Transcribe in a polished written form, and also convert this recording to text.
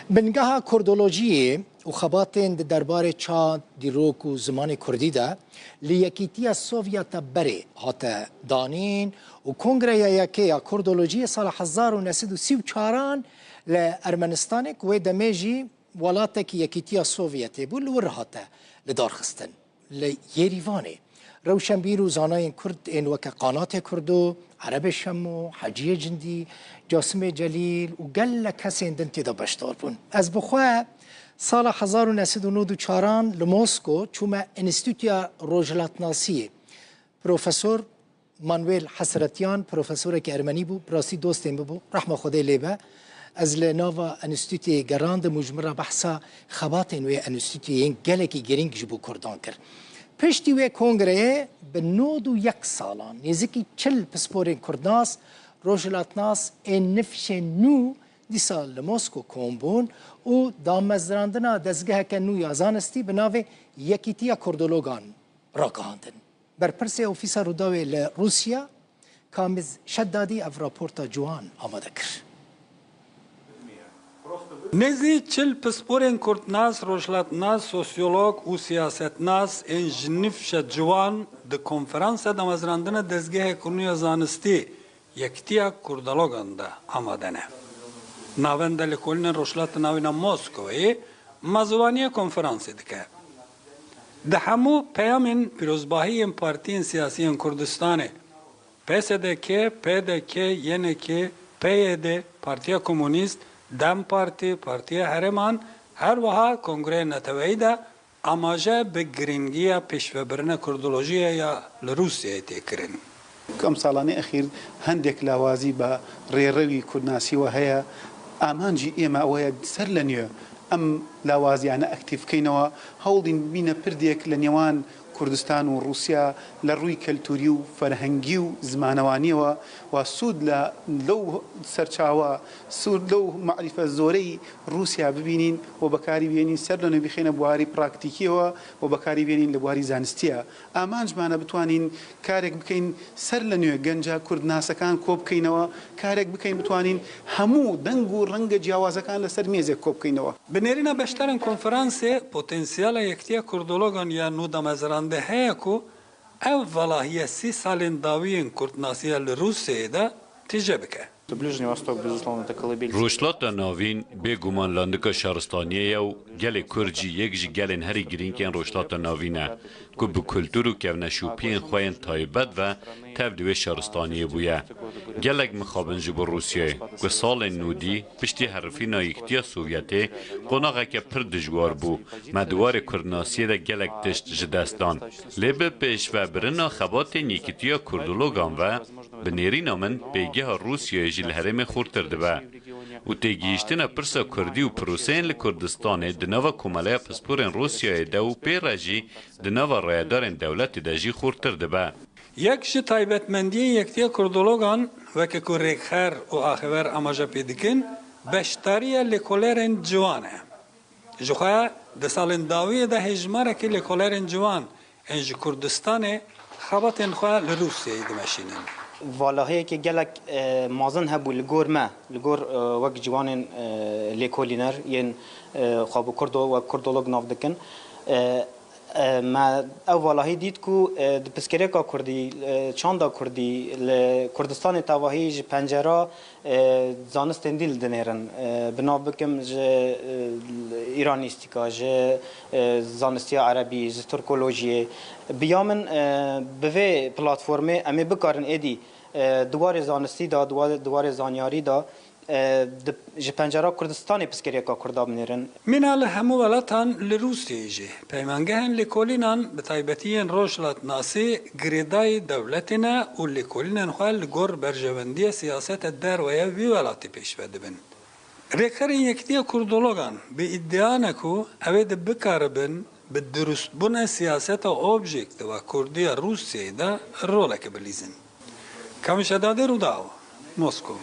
بنگاه کردولوژی و خباتین درباره چا دیروک و زمان کردی ده لیکیتی سوویت بری هات دانین و کنگره یکی کردولوژی سال 1934 لارمنستان که دمیجی ولاتک یکیتی سوویتی بول ورهاته لدار خستن لیریوانه روشنبیر و زانای کرد این وک قانات کردو عرب شمو حجی جندی جاسم جلیل و گل کسی دنتی دا بشتار بون از بخواه سال 1994 لموسکو چوما انستیتویا روجلاتناسی پروفسور مانویل حسرتیان پروفسور که ارمنی بو براسی دوستیم بو رحمه خدا لیبه از لناوا انستیتوی گراند مجمره بحثا خباتین و انستیتوی گلکی گرینگ جبو کردان کرد پشتی و کنگره به 91 سالان نزدیکی 40 پسپورین کردناس روجلاتناس این نفش نو دی سال لموسکو کومبون و دامزراندنا دزگه که نو یازانستی به ناو یکیتیا کردولوگان را گاندن بر پرس اوفیسا روداوی لروسیا کامز شدادی او راپورتا جوان آماده کرد. نزی 40 پسپورین کردناس روجلاتناس سوسیولوگ و سیاستناس این جنیفش جوان د کنفرانس دامزراندنا دزگه کنو یازانستی یکیتیا کردولوگان دا آماده نه. ناوند لکولین روشلات ناوینا موسکوی مزوانی کنفرانسی دکه. ده همو پیامین پیروزباهی پارتین سیاسی کردستانه. PSDK, PDK, YNK, PYD, Partiya Komünist, Dem Parti, Partiya Herêman her wiha kongre neteweyî de amaje bi giringiya pêşvebirina Kurdolojiya ya li Rûsyayê tê kirin. کەم ساڵانەی ئەخیر هەندێک لاوازی بە ڕێڕەوی کوردناسیوە هەیە ئامانجی ئێمە ئەوەیە سەر لە نوێ ئەم لاوازیانە ئەکتیڤکەینەوە هەوڵین بینە پردێک لە نێوان کوردستان و رووسیا لە ڕووی کەلتوری و فەرهەنگی و زمانەوانیەوە و سوود لەو سەرچاوە سوود لەو معریفە زۆرەی رووسیا ببینین و بەکاری بێنین سەر لە نوێ بخێنە بواری پراکتیکیەوە و بەکاری بێنین لە بواری زانستیە ئامانجمانە بتوانین کارێک بکەین سەر لە نوێ گەنجە کوردناسەکان کۆ بکەینەوە کارێک بکەین بتوانین هەموو دەنگ و ڕەنگە جیاوازەکان لەسەر مێزێک کۆ بکەینەوە. بنێرینە بەشدارن کۆنفرانسێ پۆتێنسیالە یەکتیە کوردۆلۆگان یا نو دامەزران ده هەیە کو ئەو ڤەڵاهیە 30 ساڵên dawiyên Kurdnasiya li Rûsyayê de tîje bike. Rojhilata navîn bêguman landika şaristaniyê ye û gelê Kurd jî yek ji gelên herî girîngên rojhilata navîn e ku bi kultur û kevneşûpiyên xwe yên taybet ve tev di wê şaristaniyê bûye. Gelek mixabin ji bo Rûsyayê ku salên nûdî piştî herifîna Yektiya Sovyetê qonaxeke pir dijwar bû me diwarê Kurdnasiyê de gelek tişt ji dest dan. Lê bi pêşvebirina xebatên Yekîtiya Kurdologan ve bi nêrîna min pêgeha Rûsyayê jî li herêmê xurtir dibe. û têgihîştina pirsa Kurdî û piroseyên li Kurdistanê di nava komeleya pisporên Rûsyayê de û pê re jî di nava rayedarên dewletê de jî xurtir dibe. Yek ji taybetmendiyên Yektiya Kurdologan weke ku rêkxer û axewer amaje pê dikin beşdariya lêkolerên ciwan e. Ji xwe di salên dawiyê de hejmarekî lêkolerên ciwan ên ji Kurdistanê xebatên xwe li Rûsyayê dimeşînin. والله که گلک مازن هبو لگور ما لگور وقت جوانن لیکولینر ین خواب کردو و کردولوگ ناف دکن ما او والله دید کو دپسکری کا کردی چاندا کردی کردستان تواهی ج پنجره زانستن دیل دنیرن بنا بکم ج ایرانیستیکا ج زانستی عربی ج ترکولوژی بیامن به پلتفرم امی بکارن ایدی دوار زانستی دا دوار زانیاری دا ji pencera Kurdistanê piskeriyeka Kurda binêrin. Mîna li hemû welatan li Rûsyayê jî peymangehên lêkolînan bi taybetiyên rojhilatnasî girêdayî dewletê ne û lêkolînên xwe li gor berjevendiya siyaseta derweye wî welatê pêşve dibin. Rêkxerên Yektiya Kurdologan bi îddia ne ku ew ê de bikaribin bi durustbûna siyaseta objektiva Kurdiya Rûsyayê de roleke bilîzin. Kamişedadê Rûdaw, Mosko.